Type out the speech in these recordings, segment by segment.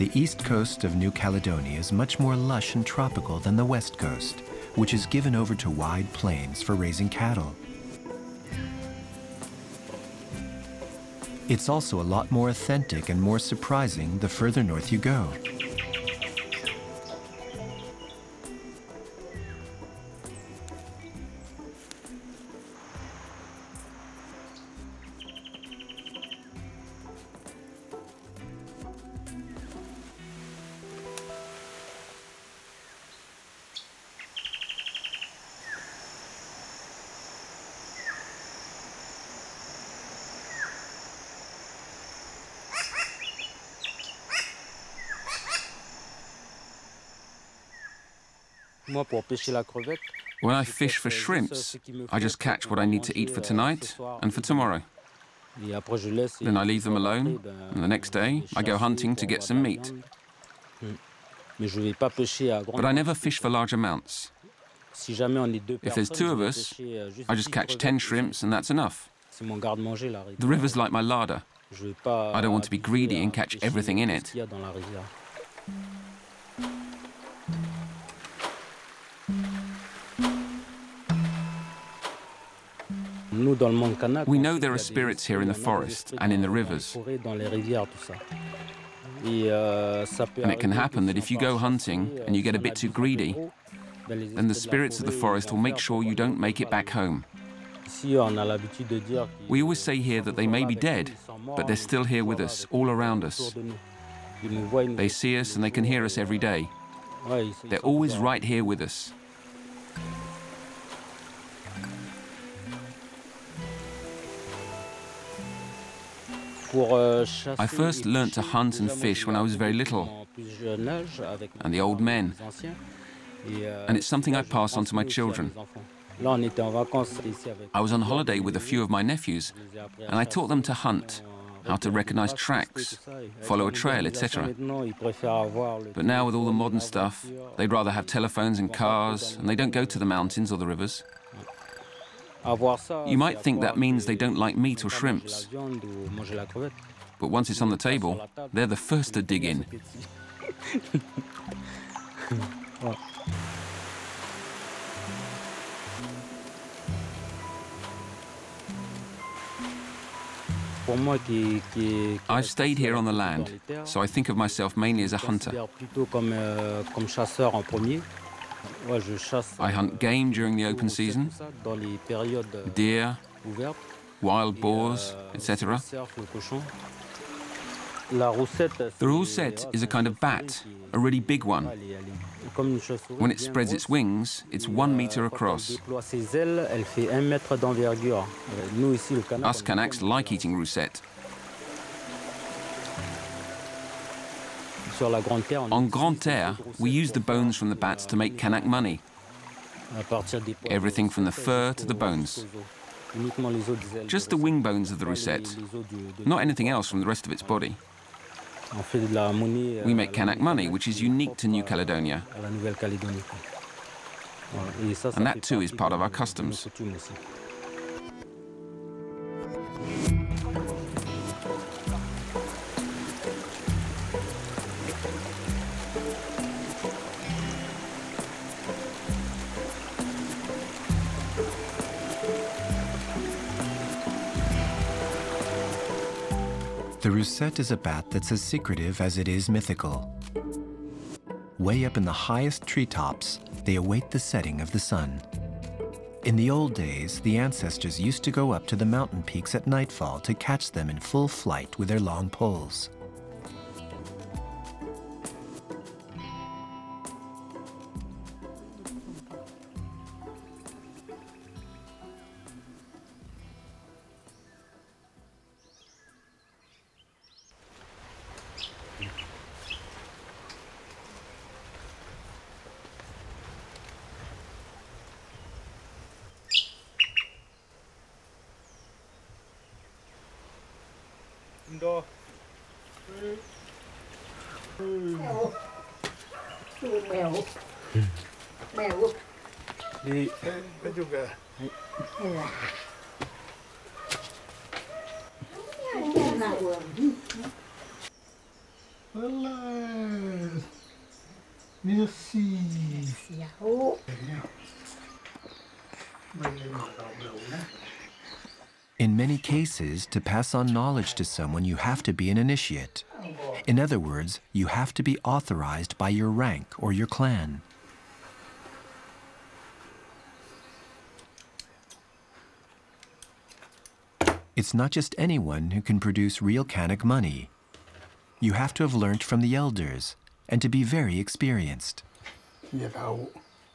The east coast of New Caledonia is much more lush and tropical than the west coast, which is given over to wide plains for raising cattle. It's also a lot more authentic and more surprising the further north you go. When I fish for shrimps, I just catch what I need to eat for tonight and for tomorrow. Then I leave them alone, and the next day I go hunting to get some meat. But I never fish for large amounts. If there's two of us, I just catch 10 shrimps and that's enough. The river's like my larder. I don't want to be greedy and catch everything in it. We know there are spirits here in the forest and in the rivers. And it can happen that if you go hunting and you get a bit too greedy, then the spirits of the forest will make sure you don't make it back home. We always say here that they may be dead, but they're still here with us, all around us. They see us and they can hear us every day. They're always right here with us. I first learnt to hunt and fish when I was very little, and the old men. And it's something I pass on to my children. I was on holiday with a few of my nephews, and I taught them to hunt, how to recognize tracks, follow a trail, etc. But now with all the modern stuff, they'd rather have telephones and cars, and they don't go to the mountains or the rivers. You might think that means they don't like meat or shrimps. But once it's on the table, they're the first to dig in. I've stayed here on the land, so I think of myself mainly as a hunter. I hunt game during the open season, deer, wild boars, etc. The rousette is a kind of bat, a really big one. When it spreads its wings, it's 1 meter across. Us Kanaks like eating rousette. On Grande Terre, we use the bones from the bats to make Kanak money. Everything from the fur to the bones. Just the wing bones of the rousette, not anything else from the rest of its body. We make Kanak money, which is unique to New Caledonia. And that too is part of our customs. The rousette is a bat that's as secretive as it is mythical. Way up in the highest treetops, they await the setting of the sun. In the old days, the ancestors used to go up to the mountain peaks at nightfall to catch them in full flight with their long poles. Merci. In many cases, to pass on knowledge to someone, you have to be an initiate. In other words, you have to be authorized by your rank or your clan. It's not just anyone who can produce real Kanak money. You have to have learnt from the elders and to be very experienced.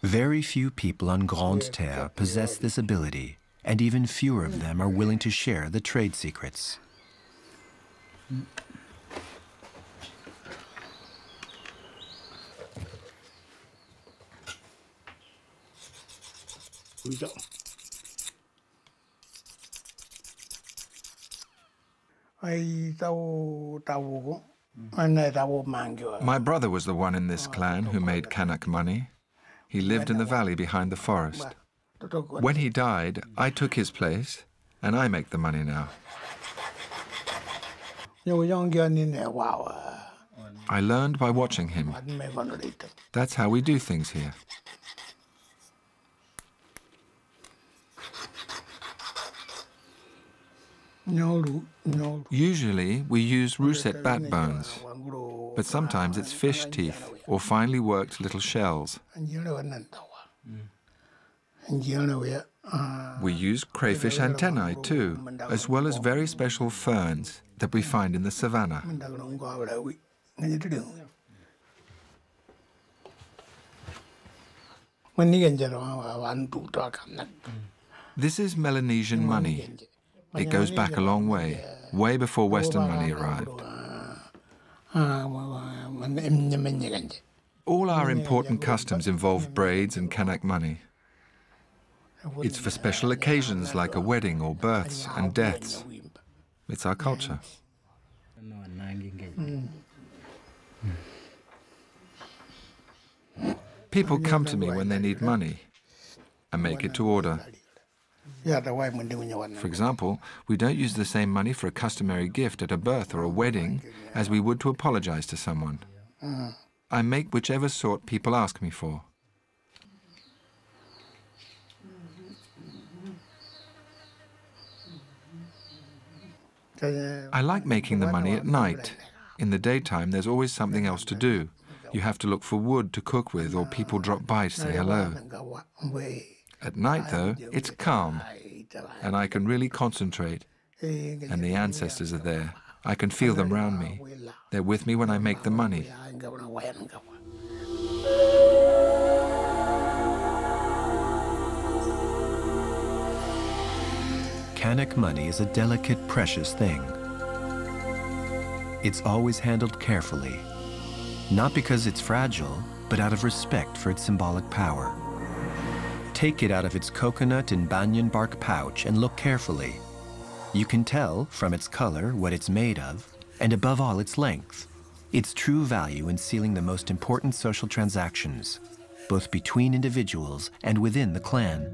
Very few people on Grande Terre possess this ability, and even fewer of them are willing to share the trade secrets. My brother was the one in this clan who made Kanak money. He lived in the valley behind the forest. When he died, I took his place, and I make the money now. I learned by watching him. That's how we do things here. Usually, we use russet bat bones, but sometimes it's fish teeth or finely worked little shells. We use crayfish antennae too, as well as very special ferns that we find in the savannah. This is Melanesian money. It goes back a long way, way before Western money arrived. All our important customs involve braids and Kanak money. It's for special occasions like a wedding or births and deaths. It's our culture. People come to me when they need money. I make it to order. For example, we don't use the same money for a customary gift at a birth or a wedding as we would to apologize to someone. I make whichever sort people ask me for. I like making the money at night. In the daytime, there's always something else to do. You have to look for wood to cook with, or people drop by to say hello. At night, though, it's calm, and I can really concentrate. And the ancestors are there. I can feel them round me. They're with me when I make the money. Kanak money is a delicate, precious thing. It's always handled carefully, not because it's fragile, but out of respect for its symbolic power. Take it out of its coconut and banyan bark pouch and look carefully. You can tell from its color what it's made of, and above all, its length. Its true value in sealing the most important social transactions, both between individuals and within the clan.